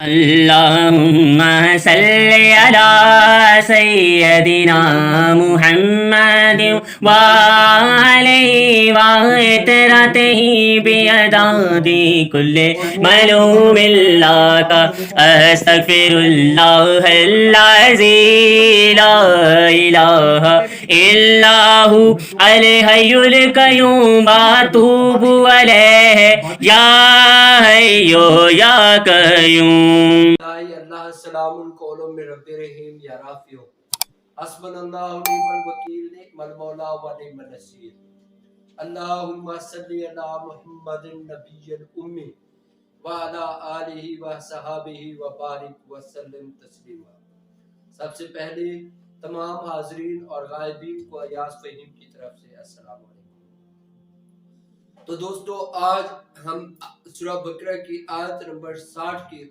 اللهم صل على سيدنا محمد وعليه وعترته بيداد كل ملوم لك أستغفر الله العظيم لا إله إلا هو الحي القيوم أتوب عليه يا حي يا قيوم. اللہ السلام قولم من رب رحیم یا رافیو حسبنا اللہ نعم الوکیل نعم المولا و نعم النصیر. اللہم صلی علی محمد النبی الامی وعلی آلہ وصحابہ وبارک وسلم تسلیما. سب سے پہلے تمام حاضرین اور غائبین کو ایاز فہیم کی طرف سے السلام علیکم. تو دوستو آج ہم سورہ بقرہ کی آیت نمبر 60 کے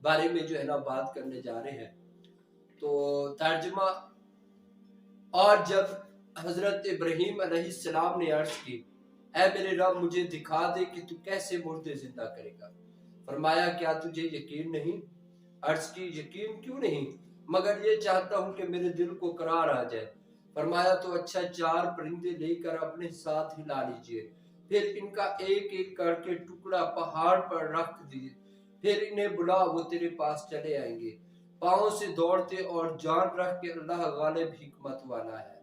بارے میں جو ہے نا بات کرنے جا رہے ہیں. تو ترجمہ: اور جب حضرت ابراہیم علیہ السلام نے عرض کی اے میرے رب مجھے دکھا دے کہ تو کیسے مردے زندہ کرے گا. فرمایا کیا تجھے یقین نہیں؟ عرض کی یقین کیوں نہیں مگر یہ چاہتا ہوں کہ میرے دل کو قرار آ جائے. فرمایا تو اچھا 4 پرندے لے کر اپنے ساتھ ہلا لیجئے، پھر ان کا ایک ایک کر کے ٹکڑا پہاڑ پر رکھ دیجئے، پھر انہیں بلا وہ تیرے پاس چلے آئیں گے پاؤں سے دوڑتے، اور جان رکھ کے اللہ غالب حکمت والا ہے.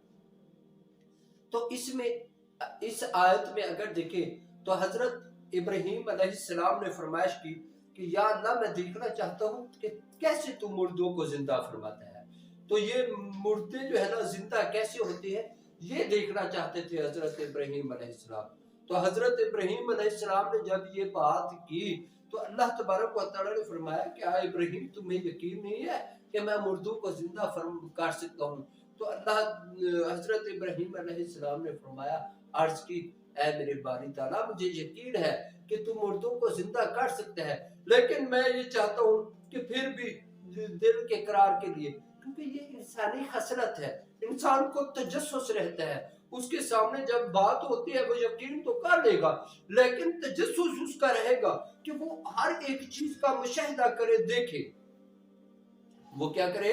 تو اس آیت میں اگر دیکھیں تو حضرت ابراہیم علیہ السلام نے فرمائش کی کہ یا اللہ میں دیکھنا چاہتا ہوں کہ کیسے تو مردوں کو زندہ فرماتا ہے. تو یہ مردے جو ہے نا زندہ کیسے ہوتے ہیں یہ دیکھنا چاہتے تھے حضرت ابراہیم علیہ السلام. تو حضرت ابراہیم علیہ السلام نے جب یہ بات کی تو اللہ تبارک و تعالیٰ نے فرمایا کہ اے ابراہیم تمہیں یقین نہیں ہے کہ میں مردوں کو زندہ کر سکتا ہوں. تو اللہ حضرت ابراہیم علیہ السلام نے فرمایا عرض کی اے میرے باری تعالیٰ مجھے یقین ہے کہ تم مردوں کو زندہ کر سکتے ہیں، لیکن میں یہ چاہتا ہوں کہ پھر بھی دل کے قرار کے لیے، کیونکہ یہ انسانی خصلت ہے، انسان کو تجسس رہتا ہے، اس کے سامنے جب بات ہوتی ہے وہ یقین تو کر لے گا لیکن تجسس اس کا رہے گا کہ وہ ہر ایک چیز کا مشاہدہ کرے، دیکھے. وہ کیا کرے؟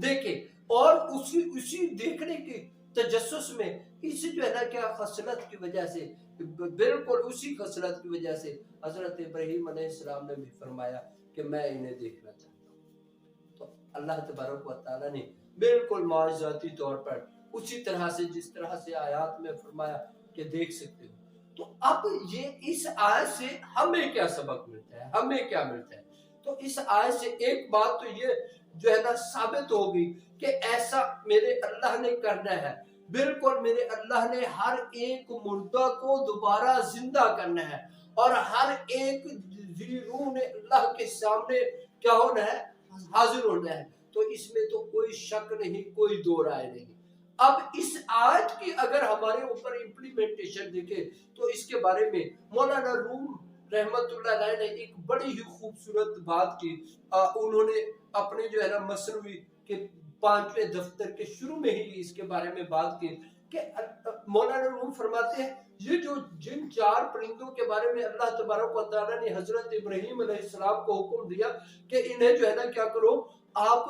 دیکھے. اور اسی دیکھنے کے تجسس میں اسی جو ہے نا کیا خصلت کی وجہ سے، بالکل اسی خصلت کی وجہ سے حضرت ابراہیم علیہ السلام نے بھی فرمایا کہ میں انہیں دیکھنا چاہتا ہوں. تو اللہ تبارک و تعالیٰ نے بالکل معجزاتی طور پر اسی طرح سے جس طرح سے آیات میں فرمایا کہ دیکھ سکتے ہو. تو اب یہ اس آیت سے ہمیں کیا سبق ملتا ہے، ہمیں کیا ملتا ہے؟ تو اس آیت سے ایک بات تو یہ جو ہے نا ثابت ہوگی کہ ایسا میرے اللہ نے کرنا ہے. بالکل میرے اللہ نے ہر ایک مردہ کو دوبارہ زندہ کرنا ہے، اور ہر ایک ذی روح نے اللہ کے سامنے کیا ہونا ہے؟ حاضر ہونا ہے. تو اس میں تو کوئی شک نہیں، کوئی دو رائے نہیں. اب اس آیت کی اگر ہمارے اوپر امپلیمنٹیشن دیکھیں تو اس کے بارے میں مولانا روم رحمت اللہ علیہ نے ایک بڑی ہی خوبصورت بات کی. انہوں نے اپنے جو ہے نا مثنوی کے 5ویں دفتر کے شروع میں ہی اس کے بارے میں بات کی کہ مولانا روم فرماتے ہیں یہ جو جن 4 پرندوں کے بارے میں اللہ تبارک و تعالیٰ نے حضرت ابراہیم علیہ السلام کو حکم دیا کہ انہیں جو ہے نا کیا کرو، آپ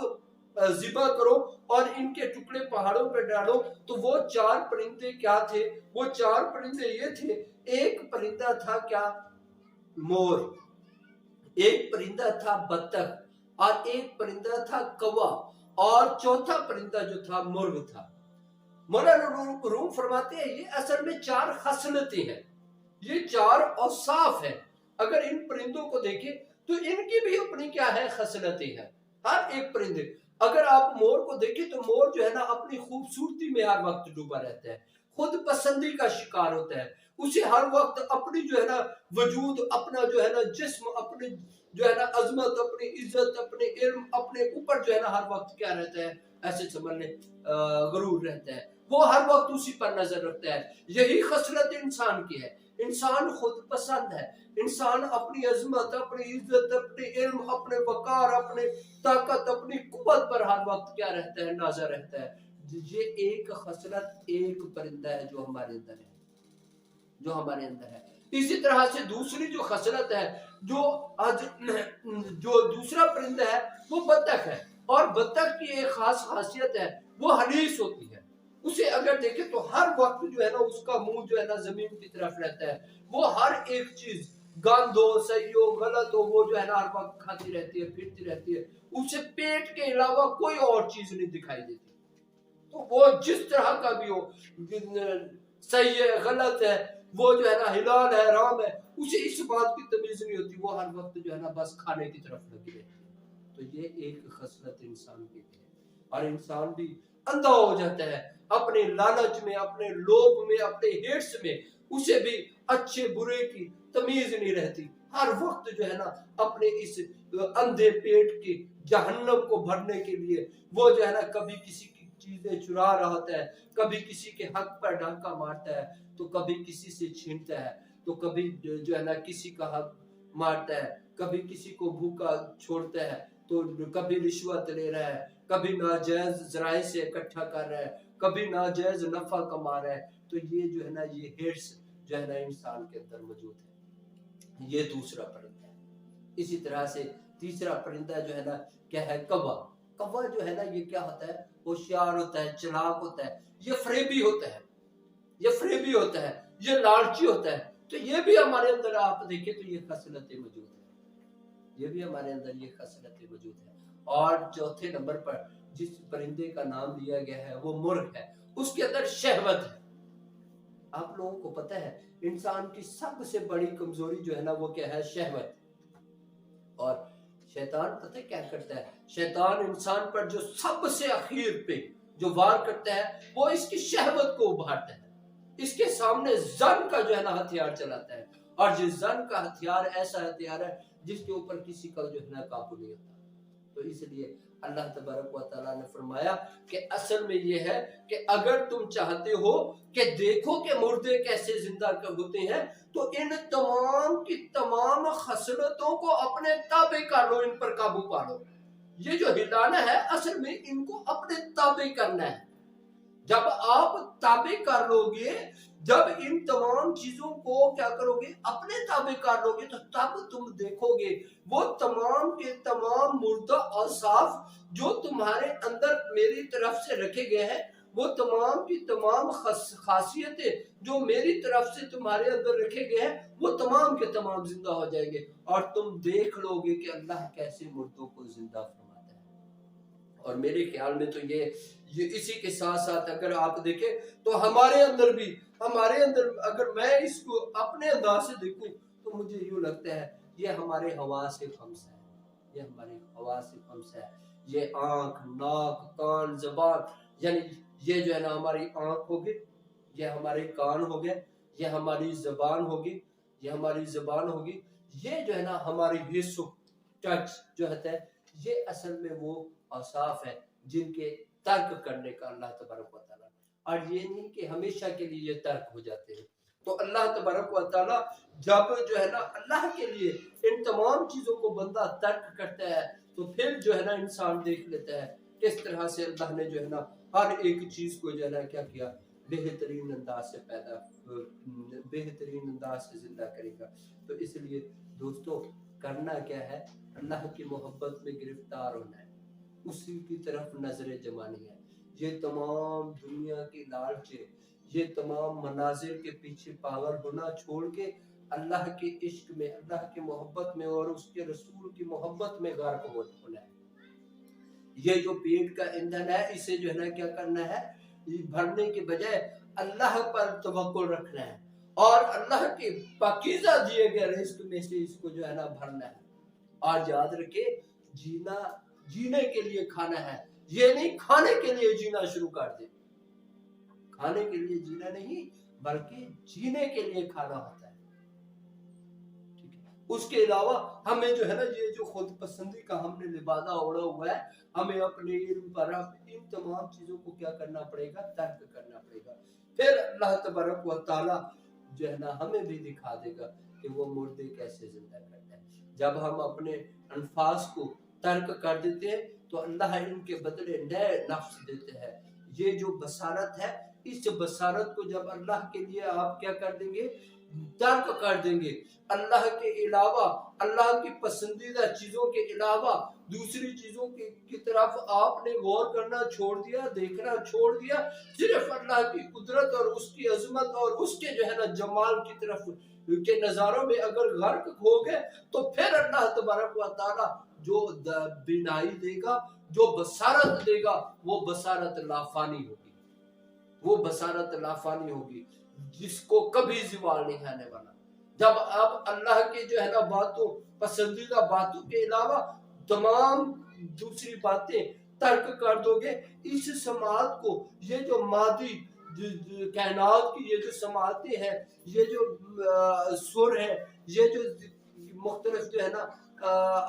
ذبح کرو اور ان کے ٹکڑے پہاڑوں پہ ڈالو. تو وہ 4 پرندے کیا تھے؟ وہ 4 پرندے یہ تھے. ایک پرندہ تھا کیا؟ مور. ایک پرندہ تھا بطخ، اور ایک پرندہ تھا کوا، اور چوتھا پرندہ جو تھا مرغ تھا. مولانا روم فرماتے ہیں یہ اصل میں 4 خصلتیں ہیں، یہ 4 اوصاف ہیں. اگر ان پرندوں کو دیکھیں تو ان کی بھی اپنی کیا ہے؟ خصلتیں ہیں. ہر ایک پرندے، اگر آپ مور کو دیکھیں تو مور جو ہے نا اپنی خوبصورتی میں ہر وقت ڈوبا رہتا ہے، خود پسندی کا شکار ہوتا ہے. اسے ہر وقت اپنی جو ہے نا وجود، اپنا جو ہے نا جسم، اپنی جو ہے نا عظمت، اپنی عزت، اپنے علم، اپنے اوپر جو ہے نا ہر وقت کیا رہتا ہے؟ ایسے سمجھ لیں غرور رہتا ہے. وہ ہر وقت اسی پر نظر رکھتا ہے. یہی خصلت انسان کی ہے. انسان خود پسند ہے، انسان اپنی عظمت، اپنی عزت، اپنے علم، اپنے وقار، اپنے طاقت، اپنی قوت پر ہر وقت کیا رہتا ہے؟ ناظر رہتا ہے. یہ ایک خصلت، ایک پرندہ ہے جو ہمارے اندر ہے، جو ہمارے اندر ہے. اسی طرح سے دوسری جو خصلت ہے جو دوسرا پرندہ ہے وہ بطخ ہے، اور بطخ کی ایک خاص خاصیت ہے، وہ حریص ہوتی ہے. اسے اگر دیکھیں تو ہر وقت جو ہے نا اس کا منہ جو ہے نا زمین کی طرف رہتا ہے. وہ ہر ایک چیز گند ہو، صحیح ہو، غلط ہو، وہ جو ہے نا ہر وقت کھاتی رہتی ہے، پھرتی رہتی ہے. اسے پیٹ کے علاوہ کوئی اور چیز نہیں دکھائی دیتی. تو وہ جس طرح کا بھی ہو، صحیح ہے، غلط ہے، وہ جو ہے نا حلال ہے، حرام ہے، اسے اس بات کی تمیز نہیں ہوتی. وہ ہر وقت جو ہے نا بس کھانے کی طرف لگی رہتی ہے. تو یہ ایک خصلت انسان کی ہے. اور انسان بھی اندھا ہو جاتا ہے اپنے لالچ میں، اپنے لوبھ میں، اپنے ہرس میں. اسے بھی اچھے برے کی تمیز نہیں رہتی. ہر وقت جو ہے نا اپنے اس اندھے پیٹ کی جہنم کو بھرنے کے لیے وہ جو ہے نا کبھی کسی کی چیزیں چرا رہا ہوتا ہے، کبھی کسی کے حق پر ڈاکہ مارتا ہے، تو کبھی کسی سے چھینتا ہے، تو کبھی جو ہے نا کسی کا حق مارتا ہے، کبھی کسی کو بھوکا چھوڑتا ہے، تو کبھی رشوت لے رہا ہے، کبھی ناجائز ذرائع سے اکٹھا کر رہا ہے، کبھی ناجائز نفع کما رہا ہے. تو یہ جو ہے نا یہ ہرس جو ہے نا انسان کے اندر موجود ہے. یہ دوسرا پرندہ ہے. اسی طرح سے تیسرا پرندہ جو ہے نا کیا ہے؟ کوا. کوا جو ہے نا یہ کیا ہوتا ہے؟ ہوشیار ہوتا ہے، چلاک ہوتا ہے، یہ فریبی ہوتا ہے، یہ فریبی ہوتا ہے، یہ لالچی ہوتا ہے. تو یہ بھی ہمارے اندر آپ دیکھیں تو یہ خصلتیں موجود ہیں. یہ بھی ہمارے اندر یہ خصلتیں موجود ہیں. اور چوتھے نمبر پر جس پرندے کا نام لیا گیا ہے وہ مرغ ہے. اس کے اندر شہوت ہے. آپ لوگوں کو پتہ ہے انسان کی سب سے بڑی کمزوری جو ہے نا وہ کیا ہے؟ شہوت. اور شیطان پتہ کیا کرتا ہے؟ شیطان انسان پر جو سب سے اخیر پہ جو وار کرتا ہے وہ اس کی شہوت کو ابھارتا ہے. اس کے سامنے زن کا جو ہے نا ہتھیار چلاتا ہے. اور یہ زن کا ہتھیار ایسا ہتھیار ہے جس کے اوپر کسی کا جو ہے نا قابو نہیں ہوتا. تو اس لیے اللہ تبارک و تعالیٰ نے فرمایا کہ اصل میں یہ ہے کہ اگر تم چاہتے ہو کہ دیکھو کہ مردے کیسے زندہ ہوتے ہیں تو ان تمام کی تمام خصلتوں کو اپنے تابع کر لو، ان پر قابو پا لو. یہ جو ہلانا ہے اصل میں ان کو اپنے تابع کرنا ہے. جب آپ تابع کر لو گے، جب ان تمام چیزوں کو کیا کرو گے؟ اپنے تابع کر لو گے، تو تب تم دیکھو گے وہ تمام کے تمام مردہ اوصاف جو تمہارے اندر میری طرف سے رکھے گئے ہیں، وہ تمام کی تمام خاصیتیں جو میری طرف سے تمہارے اندر رکھے گئے ہیں وہ تمام کے تمام زندہ ہو جائیں گے. اور تم دیکھ لو گے کہ اللہ کیسے مردوں کو زندہ فرماتا ہے. اور میرے خیال میں تو یہ اسی کے ساتھ ساتھ اگر آپ دیکھیں تو ہمارے اندر اگر میں اس کو اپنے انداز سے دیکھوں تو مجھے یوں لگتا ہے یہ ہمارے حواس خمس ہے. یہ ہمارے حواس خمس ہے. یہ آنکھ، ناک، کان، زبان، یعنی یہ جو ہے نا ہماری آنکھ ہوگی، یہ ہمارے کان ہو گئے، یہ ہماری زبان ہوگی، یہ ہماری زبان ہوگی. یہ جو ہے نا ہماری حس ٹچ جو ہوتا ہے یہ اصل میں وہ اوصاف ہے جن کے ترک کرنے کا اللہ تبارک و تعالیٰ. اور یہ نہیں کہ ہمیشہ کے لیے یہ ترک ہو جاتے ہیں. تو اللہ تبارک و تعالیٰ جب جو ہے نا اللہ کے لیے ان تمام چیزوں کو بندہ ترک کرتا ہے تو پھر جو ہے نا انسان دیکھ لیتا ہے کس طرح سے اللہ نے جو ہے نا ہر ایک چیز کو جو ہے نا کیا کیا؟ بہترین انداز سے بہترین انداز سے زندہ کرے گا. تو اس لیے دوستو کرنا کیا ہے؟ اللہ کی محبت میں گرفتار ہونا ہے، اسی کی طرف نظریں جمانی ہے. یہ تمام دنیا کی لالچیں، یہ تمام مناظر کے پیچھے پاگل ہونا چھوڑ کے اللہ کے عشق میں، اللہ کی محبت میں اور اس کے رسول کی محبت میں غرق ہونا ہے. یہ جو پیٹ کا ایندھن ہے اسے جو ہے نا کیا کرنا ہے؟ بھرنے کے بجائے اللہ پر توکل رکھنا ہے اور اللہ کے پاکیزہ دیے گئے رزق میں سے اس کو جو ہے نا بھرنا ہے. اور یاد رکھے جینے کے لیے کھانا ہے، یہ نہیں کھانے کے لیے جینا شروع کر دے. کھانے کے لیے جینا نہیں بلکہ جینے کے لیے کھانا ہوتا ہے. ٹھیک ہے. اس کے علاوہ ہمیں جو ہے نا یہ جو خود پسندی کا ہم نے لبادہ اوڑھا ہوا ہے، ہمیں اپنے علم پر ان تمام چیزوں کو کیا کرنا پڑے گا؟ ترک کرنا پڑے گا. پھر اللہ تبارک و تعالیٰ جو ہے نا ہمیں بھی دکھا دے گا کہ وہ مردے کیسے زندہ کرتا ہے. جب ہم اپنے انفاس کو ترک کر دیتے ہیں تو اللہ ان کے بدلے نئے نفس دیتے ہیں. یہ جو بصارت ہے اس بصارت کو جب اللہ کے لیے آپ کیا کر دیں گے؟ ترک کر دیں گے، اللہ کے علاوہ، اللہ کی پسندیدہ چیزوں کے علاوہ دوسری چیزوں کی طرف آپ نے غور کرنا چھوڑ دیا، دیکھنا چھوڑ دیا، صرف اللہ کی قدرت اور اس کی عظمت اور اس کے جو ہے نا جمال کی طرف کے نظاروں میں اگر غرق ہو گئے، تو پھر اللہ تبارک و تعالی جو بینائی دے گا، جو بصارت دے گا، وہ بصارت لافانی ہوگی، وہ بصارت لافانی ہوگی جس کو کبھی زوال نہیں آنے والا۔ جب آپ اللہ کے جو ہے نا باتوں، پسندیدہ باتوں کے علاوہ تمام دوسری باتیں ترک کر دو گے، اس سماعت کو، یہ جو مادی کائنات کی یہ جو سماعتیں ہیں، یہ جو سر ہے، یہ جو مختلف جو ہے نا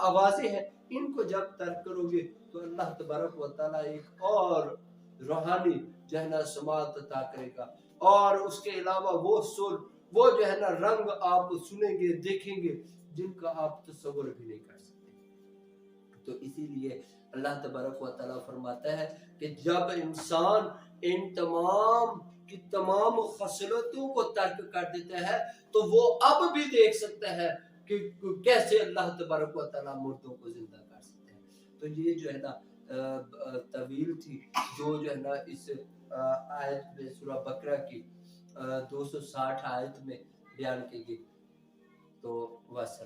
آوازیں ہیں، ان کو جب ترک کرو گے تو اللہ تبارک و تعالیٰ ایک اور روحانی جو ہے نا سماعت عطا کرے گا، اور اس کے علاوہ وہ سر، وہ جو ہے نا رنگ آپ سنیں گے، دیکھیں گے، جن کا آپ تصور بھی نہیں کر سکتے۔ تو اسی لیے اللہ تبارک و تعالیٰ فرماتا ہے کہ جب انسان ان تمام کی تمام خصلتوں کو ترک کر دیتا ہے تو وہ اب بھی دیکھ سکتا ہے کہ کیسے اللہ تبارک و تعالیٰ مردوں کو زندہ کر سکتے ہیں۔ تو یہ جو ہے نا طویل تھی جو ہے نا اس آیت میں سورہ بقرہ کی 260 آیت میں بیان کی گئی۔ تو وسلام۔